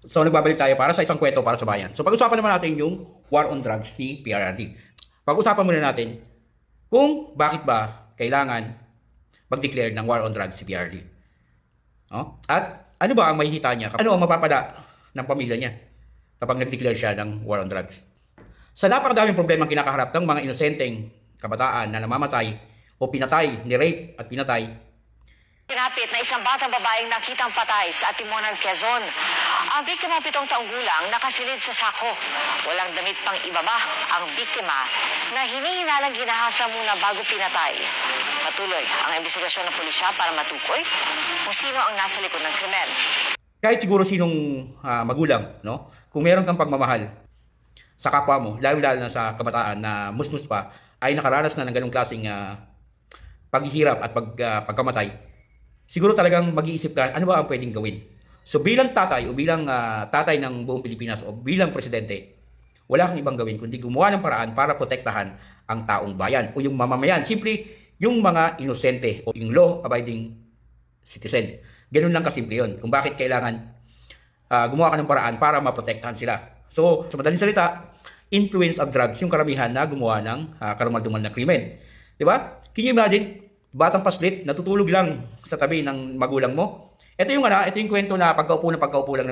So nagbabalik tayo para sa isang kwento para sa bayan. So pag-usapan naman natin yung war on drugs ni PRRD. Pag-usapan muna natin kung bakit ba kailangan mag-declare ng war on drugs si PRRD. No? At ano ba ang mahihita niya? Ano ang mapapala ng pamilya niya kapag nag-declare siya ng war on drugs? Sa napakadaming problema ang kinakaharap ng mga inosenteng kabataan na namamatay o pinatay, ni-rape at pinatay. Pinapit na isang batang babaeng nakitang patay sa Atimonan, Quezon. Ang biktima 7 taong gulang nakasilid sa sako. Walang damit pang ibaba ang biktima na hinihinalang ginahasa muna bago pinatay. Patuloy ang investigasyon ng pulisya para matukoy kung sino ang nasa likod ng krimen. Kahit siguro sinong magulang, no? Kung meron kang pagmamahal sa kapwa mo, lalo-lalo na sa kabataan na musmus pa, ay nakaranas na ng ganong klaseng paghihirap at pagkamatay, siguro talagang mag-iisip ka, ano ba ang pwedeng gawin? So bilang tatay o bilang tatay ng buong Pilipinas o bilang presidente, wala kang ibang gawin kundi gumawa ng paraan para protektahan ang taong bayan o yung mamamayan. Simple, yung mga inosente o yung law-abiding citizen. Ganun lang kasimple yun. Kung bakit kailangan gumawa ka ng paraan para maprotektahan sila. So, sa madaling salita, influence of drugs yung karamihan na gumawa ng karumal-dumal na krimen. Diba? Can you imagine? Batang paslit, natutulog lang sa tabi ng magulang mo. Ito yung kwento na pagkaupo lang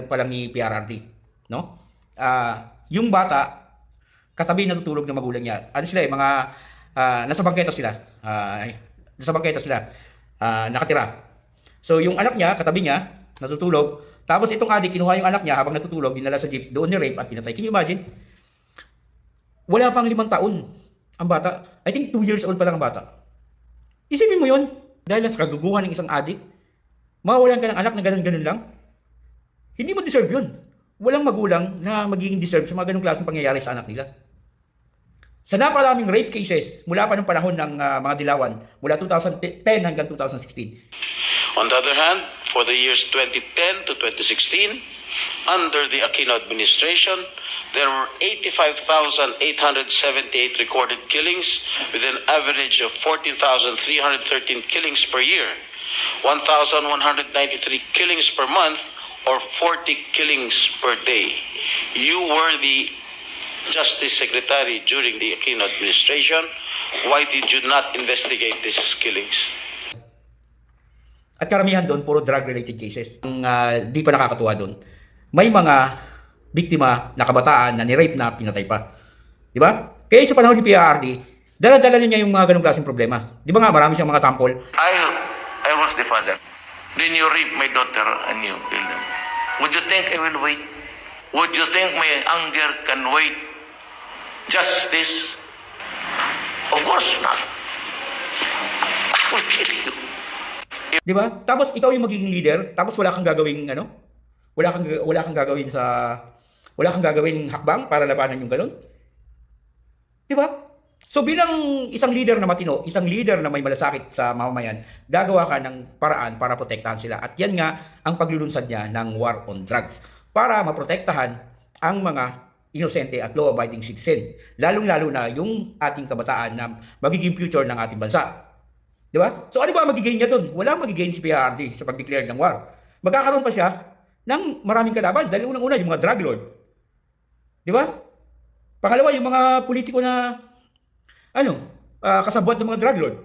pa lang ni PRRD, no? Yung bata katabi natutulog ng magulang niya. Ano sila mga nasa bangketa sila. Nakatira. So yung anak niya katabi niya natutulog. Tapos itong adik kinuha yung anak niya habang natutulog, dinala sa jeep, doon ni rape at pinatay. Can you imagine? Wala pang 5 taon ang bata. I think 2 years old pa lang ang bata. Isipin mo yun, dahil lang sa kaguguhan ng isang adik, mawawalan ka ng anak na ganun-ganun lang. Hindi mo deserve yun. Walang magulang na magiging deserve sa mga ganung klaseng pangyayari sa anak nila. Sa napakaraming rape cases, mula pa ng panahon ng mga dilawan, mula 2010 hanggang 2016. On the other hand, for the years 2010 to 2016, under the Aquino administration, there were 85,878 recorded killings with an average of 14,313 killings per year, 1,193 killings per month, or 40 killings per day. You were the Justice Secretary during the Aquino administration. Why did you not investigate these killings? At karamihan doon, puro drug-related cases. Ang di pa nakakatuwa doon, may mga biktima na kabataan na ni-rape na pinatay pa. Di ba? Kaya sa panahon ni PRRD, dala-dala niya yung mga ganung klaseng problema. Di ba nga, marami siyang mga sample. I was the father. Then you rape my daughter and you kill them. Would you think I will wait? Would you think my anger can wait? Justice? Of course not. I will kill you. Di ba? Tapos ikaw yung magiging leader, tapos wala kang gagawing wala kang gagawing hakbang para labanan yung ganun. Di ba? So bilang isang leader na matino, isang leader na may malasakit sa mamamayan, gagawa ka ng paraan para protektahan sila. At yan nga ang paglulunsad niya ng war on drugs para maprotektahan ang mga inosente at law-abiding citizen. Lalong-lalo na yung ating kabataan na magiging future ng ating bansa. Di ba? So ano ba magiging niya doon? Walang magiging si PRRD sa pag-declare ng war. Magkakaroon pa siya ng maraming kalaban dahil unang-una yung mga drug lord. Di ba? Pangalawa yung mga politiko na kasabwat ng mga drug lord.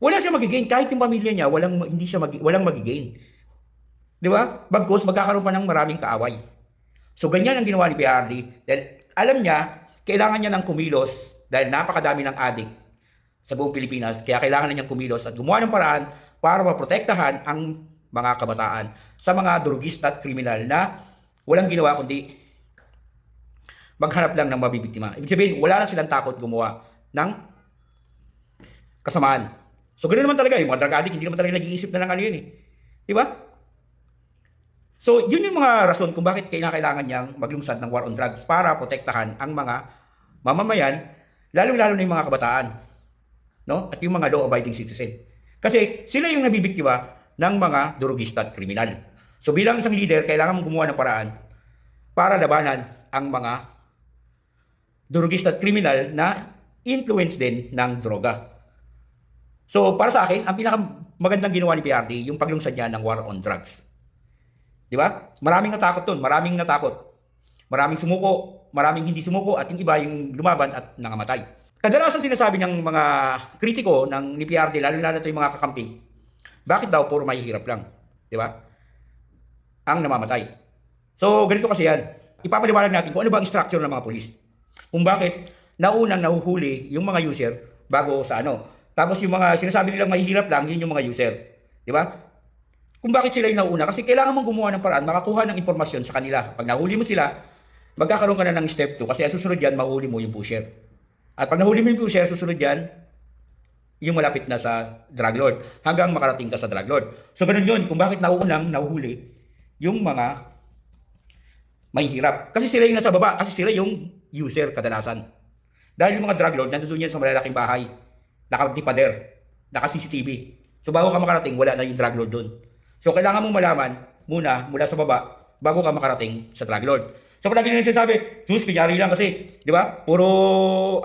Wala siya magigain kahit yung pamilya niya, walang magigain. Di ba? Bagkus magkakaroon pa ng maraming kaaway. So ganyan ang ginawa ni PRRD dahil alam niya kailangan niya ng kumilos dahil napakadami ng adik sa buong Pilipinas, kaya kailangan na niyang kumilos at gumawa ng paraan para maprotektahan ang mga kabataan sa mga drugista at kriminal na walang ginawa kundi maghanap lang ng mabibiktima. Ibig sabihin, wala na silang takot gumawa ng kasamaan. So ganoon naman talaga, yung mga drug addict, hindi naman talaga nag-iisip na lang yun eh. Di ba? So yun yung mga rason kung bakit kailangan niyang maglungsad ng war on drugs para protektahan ang mga mamamayan, lalong-lalo na yung mga kabataan. No? At yung mga law-abiding citizen. Kasi sila yung nabibiktima ng mga drugista at kriminal. So bilang isang leader, kailangan mong gumawa ng paraan para labanan ang mga drugista at kriminal na influence din ng droga. So para sa akin, ang pinakamagandang ginawa ni PRD, yung paglungsad niya ng war on drugs. Di ba? Maraming natakot doon, maraming natakot. Maraming sumuko, maraming hindi sumuko, at yung iba yung lumaban at nangamatay. Kadalasan sinasabi ng mga kritiko ng ni PRD, lalo-lalo ito yung mga kakampi, bakit daw puro mahihirap lang? Di ba? Ang namamatay. So, ganito kasi yan. Ipapaliwanag natin kung ano ba ang structure ng mga pulis. Kung bakit naunang nahuhuli yung mga user bago sa ano. Tapos yung mga sinasabi nilang mahihirap lang, yun yung mga user. Di ba? Kung bakit sila yung nauna? Kasi kailangan mong gumawa ng paraan, makakuha ng impormasyon sa kanila. Pag nahuli mo sila, magkakaroon ka na ng step 2 kasi ang susunod yan, mahuli mo yung pusher. At pag nahuli mo yung pusher, susunod yan, yung malapit na sa drug lord hanggang makarating ka sa drug lord. So ganun yun, kung bakit naunang nahuhuli yung mga mahihirap. Kasi sila yung nasa baba, kasi sila yung user kadalasan. Dahil yung mga drug lord, nandun yan sa malalaking bahay, naka-pader, naka-CCTV. So bago ka makarating, wala na yung drug lord doon. So kailangan mong malaman muna mula sa baba bago ka makarating sa drug lord. So palagi nila sinasabi, sus, kunyari lang kasi, di ba? Puro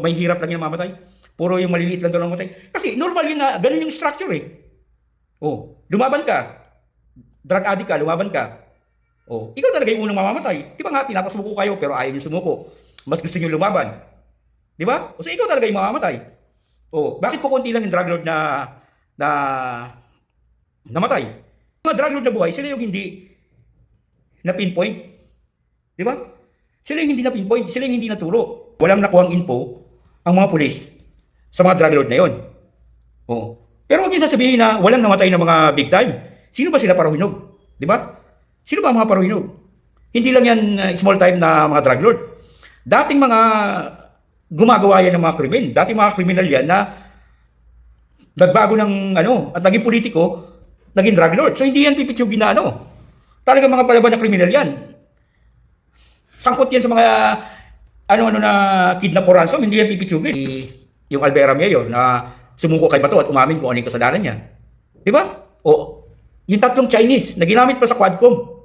may hirap lang yung mamatay. Puro yung maliliit lang doon ang mamatay. Kasi normal yun na, ganun yung structure eh. Oh, lumaban ka. Drug addict ka, lumaban ka. Oh, ikaw talaga yung unang mamamatay. Di ba nga, pinapasuko kayo pero ayaw nyo sumuko. Mas gusto nyo lumaban. Di ba? O so ikaw talaga yung mamamatay. Oh, bakit po konti lang yung drug lord na namatay? Mga drug lord na buhay, sila yung hindi na pinpoint. Di ba? Sila yung hindi na pinpoint, sila yung hindi naturo. Walang nakuhang info ang mga pulis sa mga drug lord na yon. Oh. Pero huwag yung sasabihin na walang namatay na mga big time. Sino ba sila paruhinog? Di ba? Sino ba ang mga paruhinog? Hindi lang yan small time na mga drug lord. Dating mga gumagawa yan ng mga krimen. Dating mga kriminal yan na nagbago ng at naging politiko, naging drug lord. So hindi yan pipitsugin na Talagang mga palaban na kriminal yan. Sangkot yan sa mga na kidnap or ransom, hindi yan pipitsugin. Yung Alvera Mayor na sumuko kay Bato at umamin kung ano yung kasalanan niya. Di ba? O, yung tatlong Chinese na ginamit pa sa Quadcom.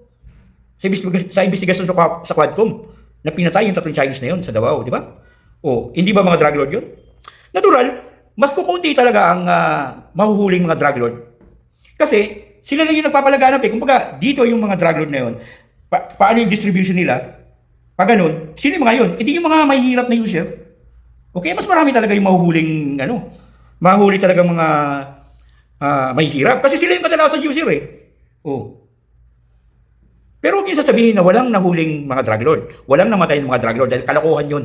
Sa investigasyon sa Quadcom, na pinatay yung tatlong Chinese na yun sa Davao, di ba? O, hindi ba mga drug lord yun? Natural, mas kukunti talaga ang mahuhuling mga drug lord. Kasi, sila lang yung nagpapalaganap eh. Kumbaga, dito yung mga drug lord na yun, paano yung distribution nila? Pag ganun, sino yung mga yun? Hindi yung mga mahihirap na user. Okay, mas marami talaga yung mahuhuling, mahuli talaga mga mahihirap. Kasi sila yung kadalasan user eh. Oh. Pero huwag yung sasabihin na walang nahuling mga drug lord. Walang namatay ng mga drug lord dahil kalokohan yun.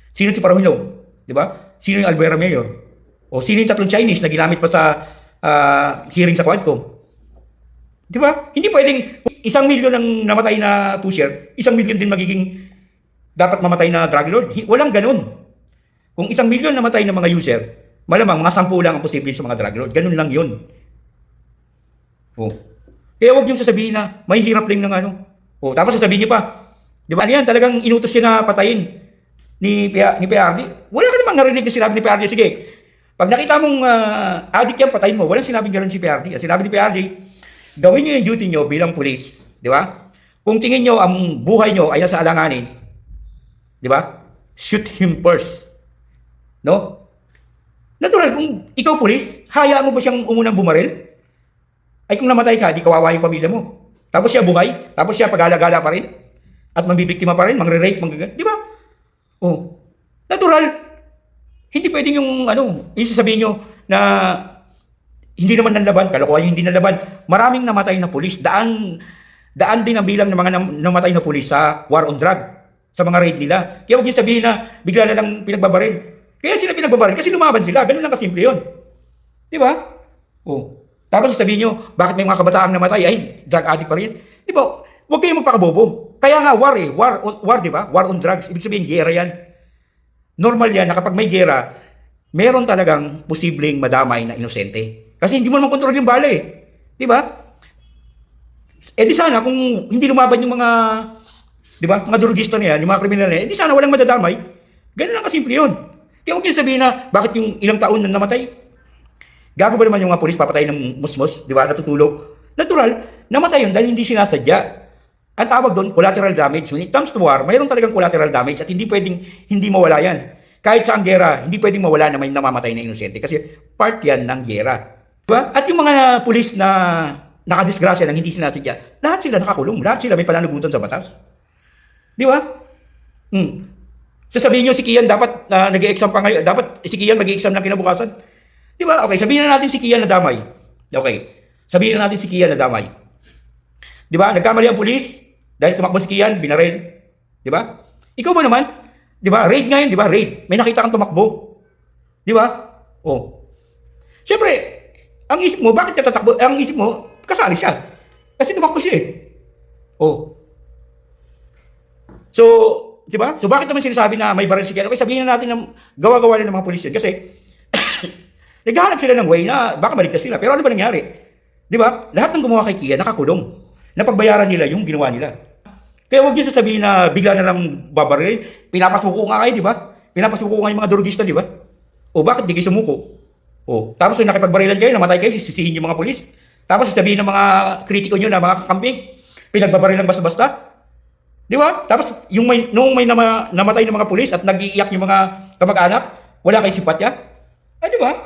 Sino si Paruhinog? Di ba? Sino yung Alvera Mayor? O sino yung tatlong Chinese na ginamit pa sa hearing sa Quadcom? Di ba? Hindi pwedeng 1 milyon ang namatay na pusher, 1 milyon din magiging dapat mamatay na drug lord. Walang ganun. Kung 1 milyon namatay na mga user, malamang mga 10 lang ang posible sa mga drug lord. Ganun lang yun. Oh. Kaya huwag yung sasabihin na may hirap lang ng Oh, tapos sasabihin niyo pa, di ba yan, talagang inutos siya na patayin ni PRD. Wala ka namang narinig na sinabi ni PRD, sige, pag nakita mong addict yan, patayin mo. Walang sinabing gano'n si PRD. Ang sinabi ni PRD, gawin niyo yung duty niyo bilang pulis, di ba? Kung tingin niyo ang buhay niyo ay nasa alanganin, di ba? Shoot him first. No? Natural, kung ikaw pulis, hayaan mo ba siyang umunang bumaril? Ay kung namatay ka, di kawawa yung pamilya mo. Tapos siya buhay, tapos siya pag-alagala pa rin, at mambibiktima pa rin, mangre-rape, di ba? Oh. Natural. Hindi pwedeng yung isasabihin nyo na hindi naman nanlaban, kalokohan yung hindi nanlaban. Maraming namatay na pulis. Daan din ang bilang ng mga namatay na pulis sa war on drug, sa mga raid nila. Kaya huwag yung sabihin na bigla na lang pinagbabaril. Kaya sila pinagbabaril kasi lumaban sila. Ganun lang kasimple yun. Di ba? Oh. Tapos sabihin nyo, bakit may mga kabataang namatay? Ay, drug addict pa rin. Di ba? Huwag kayong magpakabobo. Kaya nga war eh. War, di ba? War on drugs. Ibig sabihin, gera yan. Normal yan na kapag may gera, meron talagang posibleng madamay na inosente. Kasi hindi mo naman kontrol yung bala eh. Di ba? Eh di sana kung hindi lumaban yung mga, di ba, mga drugista na yan, yung mga kriminal na yan, eh di sana walang madadamay. Ganun lang kasimple yun. Kaya huwag yung sabihin na bakit yung ilang taon na namatay, gago ba naman yung mga pulis papatay ng musmos, di ba, natutulog? Natural, namatay yun dahil hindi sinasadya. Ang tawag doon, collateral damage. When it comes to war, mayroon talagang collateral damage at hindi pwedeng hindi mawala yan. Kahit sa gera, hindi pwedeng mawala na may namamatay na inosente kasi part yan ng gera. Diba? At yung mga pulis na nakadisgrasya ng hindi sinasadya, lahat sila nakakulong. Lahat sila may pananagutan sa batas. Di ba? Sasabihin nyo si Kian dapat nag-e-exam pa ngayon. Dapat si Kian mag-e-exam ng kinabukasan. Di ba? Okay, sabihin na natin si Kian na damay. Okay. Sabihin na natin si Kian na damay. Di ba? Nagkamali ang pulis dahil tumakbo si Kian, binaril. Di ba? Ikaw ba naman? Di ba? Raid ngayon, di ba? Raid. May nakita kang tumakbo. Di ba? Oh. Siyempre, ang isip mo, bakit ka tatakbo? Ang isip mo, kasali siya. Kasi tumakbo siya eh. Oh. So, di ba? So, bakit naman sinasabi na may baril si Kian? Okay, sabihin na natin na gawa-gawa ng mga pulis yun. Kasi, naghahanap sila ng way na baka maligtas sila. Pero ano ba nangyari? Di ba? Lahat ng gumawa kay Kian, nakakulong. Napagbayaran nila yung ginawa nila. Kaya huwag niyo sasabihin na bigla na lang babaril. Pinapasuko nga kayo, di ba? Pinapasuko nga yung mga drugista, di ba? O bakit di kayo sumuko? O, tapos nung nakipagbarilan kayo, namatay kayo, sisihin yung mga pulis. Tapos sasabihin ng mga kritiko nyo na mga kakamping, pinagbabarilan basta-basta. Di ba? Tapos nung may namatay ng mga pulis at nag-iiyak yung mga kamag-anak, wala kayong simpatya? Di ba?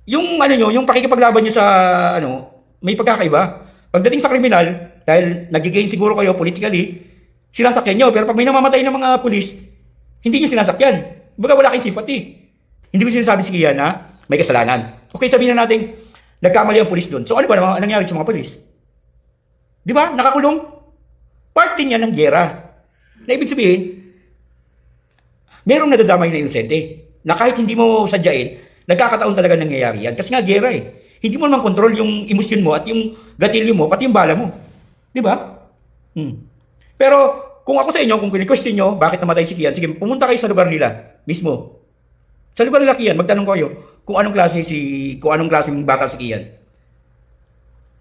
Yung yung pakikipaglaban nyo sa may pagkakaiba. Pagdating sa kriminal, dahil nagigain siguro kayo politically, sinasakyan nyo. Pero pag may namamatay ng mga pulis, hindi nyo sinasakyan. Baga wala kayong simpati. Hindi ko sinasabi si Kian na may kasalanan. Okay, sabihin na natin, nagkamali ang pulis doon. So ano ba nangyari sa mga pulis? Di ba? Nakakulong. Part din yan ng giyera. Na ibig sabihin, merong nadadamay na inosente. Na kahit hindi mo sadyain, nagkakataon talaga nangyayari yan. Kasi nga giyera eh. Hindi mo naman control yung emosyon mo at yung gatilyo mo, pati yung bala mo. Di ba? Pero kung ako sa inyo, kung kini-question nyo, bakit namatay si Kian, sige, pumunta kayo sa lugar nila mismo. Sa lugar nila Kian, magtanong kayo kung anong klaseng bata si Kian.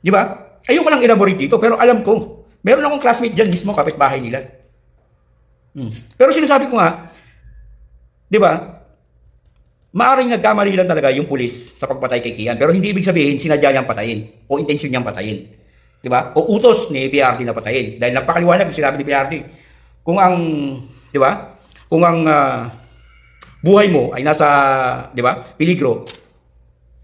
Di ba? Ayoko lang elaborate dito, pero alam ko, meron akong classmate dyan mismo, kapitbahay nila. Pero sinasabi ko nga, di ba, maaring nagkamali lang talaga yung pulis sa pagpatay kay Kian, pero hindi ibig sabihin sinadya niyang patayin o intensyon niyang patayin. Di ba? O utos ni BRD na patayin. Dahil napakaliwanag kung sinabi ni BRD. Kung ang, di ba? Kung ang buhay mo ay nasa, di ba? Peligro,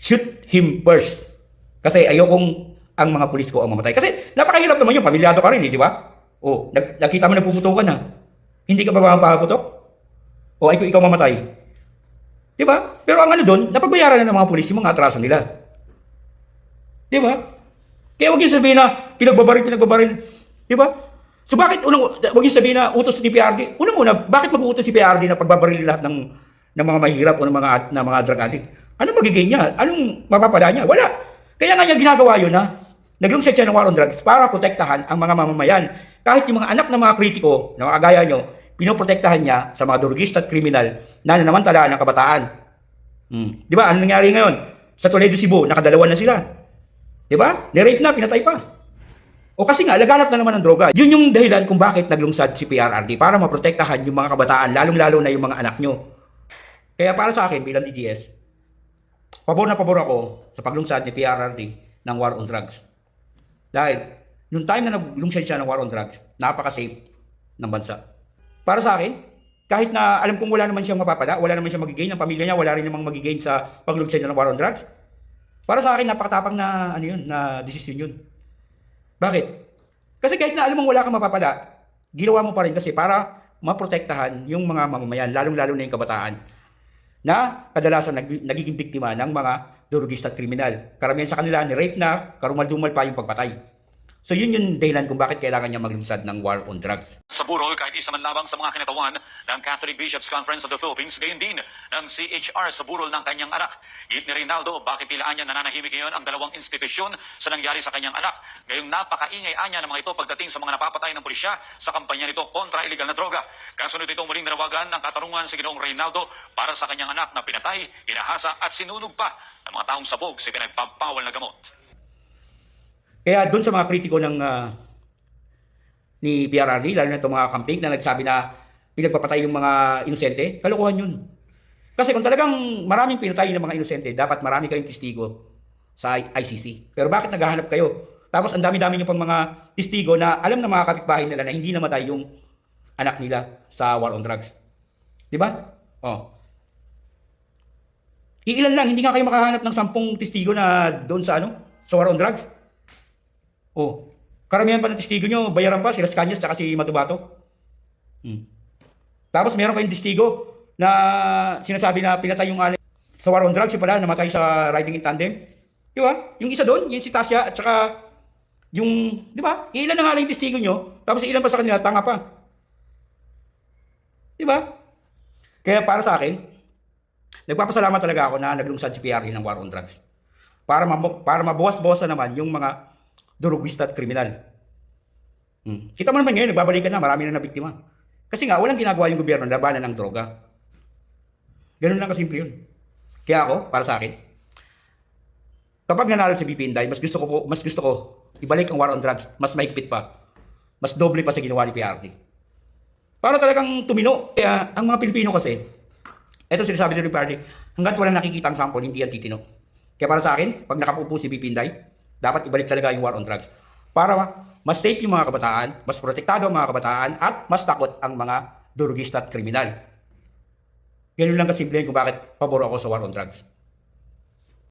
shoot him first. Kasi ayokong ang mga pulis ko ang mamatay. Kasi napakahirap naman yun. Pamilyado ka rin, di ba? O, nakita mo nagpuputukan na. Hindi ka ba mapaputok? O, ikaw mamatay. Di ba? Pero ang doon, napagbayaran na ng mga pulis yung mga atraso nila. Di ba? Kaya huwag yung sabihin na pinagbabaril. Di ba? So bakit huwag yung sabihin na utos ni PRD? Unang-una, bakit mag-uutos si PRD na pagbabaril lahat ng mga mahirap o ng mga drug addict? Anong magiging niya? Anong mapapala niya? Wala. Kaya nga niya ginagawa yun na naglungsad siya ng war on drugs para protektahan ang mga mamamayan. Kahit yung mga anak ng mga kritiko, na mga kagaya nyo, pinoprotektahan niya sa mga drugista at kriminal na nanamantala ng kabataan. Di ba? Ano nangyari ngayon? Sa Toledo, Cebu, nakadalawa na sila. Di ba? Ni-rape na, pinatay pa. O kasi nga, laganap na naman ng droga. Yun yung dahilan kung bakit naglungsad si PRRD para maprotektahan yung mga kabataan, lalong-lalo na yung mga anak nyo. Kaya para sa akin, bilang DDS, pabor na pabor ako sa paglungsad ni PRRD ng war on drugs. Dahil, nung time na naglungsad siya ng war on drugs, napaka-safe ng bansa. Para sa akin, kahit na alam kong wala naman siyang mapapala, wala naman siyang magigain ng pamilya niya, wala rin namang magigain sa paglungsad niya ng war on drugs, para sa akin, napakatapang na, na desisyon yun. Bakit? Kasi kahit na alam mong wala kang mapapala, ginawa mo pa rin kasi para maprotektahan yung mga mamamayan, lalong-lalo na yung kabataan, na kadalasan nagiging biktima ng mga drugista at kriminal. Karamihan sa kanila, ni-rape na, karumal-dumal pa yung pagpatay. So yun yung dahilan kung bakit kailangan niya maglungsad ng war on drugs. Sa burol, kahit isa man lamang sa mga kinatawan ng Catholic Bishops Conference of the Philippines, gayon din ng CHR sa burol ng kanyang anak. Git ni Reynaldo, bakit tilaan niya nananahimik ngayon ang dalawang institusyon sa nangyari sa kanyang anak? Ngayong napakaingay-anya ng mga ito pagdating sa mga napapatay ng pulisya sa kampanya nito kontra iligal na droga. Kasunod itong muling nanawagan ng katarungan sa Ginoong Reynaldo para sa kanyang anak na pinatay, hinahasa at sinunog pa ng mga taong sabog sa pinagpapawal na gamot. Kaya doon sa mga kritiko ng ni PRRD, lalo na itong mga campaign na nagsabi na pinagpapatay yung mga inosente, kalokohan yun. Kasi kung talagang maraming pinatay ng mga inosente, dapat marami kayong testigo sa ICC. Pero bakit naghahanap kayo? Tapos ang dami-dami nyo pang mga testigo na alam na mga kapitbahay nila na hindi namatay yung anak nila sa war on drugs. Diba? Oh. Iilan lang, hindi nga kayo makahanap ng 10 testigo na doon sa sa war on drugs. Oh, karamihan pa ng testigo nyo, bayaran pa, si Las Cañas tsaka si Matubato. Tapos meron kayong testigo na sinasabi na pinatay yung alin sa war on drugs, yung pala, namatay sa riding in tandem. Di ba? Yung isa doon, yung si Tasya, at saka yung, di ba? Ilan na nga lang yung testigo nyo, tapos ilan pa sa kanila, tanga pa. Di ba? Kaya para sa akin, nagpapasalamat talaga ako na naglungsad si PRD ng war on drugs. Para mabawas-bawasan naman yung mga durugista at kriminal. Kita mo naman ngayon, nagbabalikan na, marami na nabiktima. Kasi nga, walang ginagawa yung gobyerno labanan ng droga. Ganun lang kasimple yun. Kaya ako, para sa akin, kapag nanalo si BP Inday, mas gusto ko ibalik ang war on drugs, mas mahigpit pa, mas doble pa sa ginawa ni PRD. Para talagang tumino. Kaya ang mga Pilipino kasi, eto sinasabi ni PRD, hanggat walang nakikita ang sample, hindi yan titino. Kaya para sa akin, pag nakapupo si BP Inday, dapat ibalik talaga yung war on drugs. Para mas safe yung mga kabataan, mas protektado ang mga kabataan, at mas takot ang mga durugista at kriminal. Ganun lang kasimple kung bakit pabor ako sa war on drugs.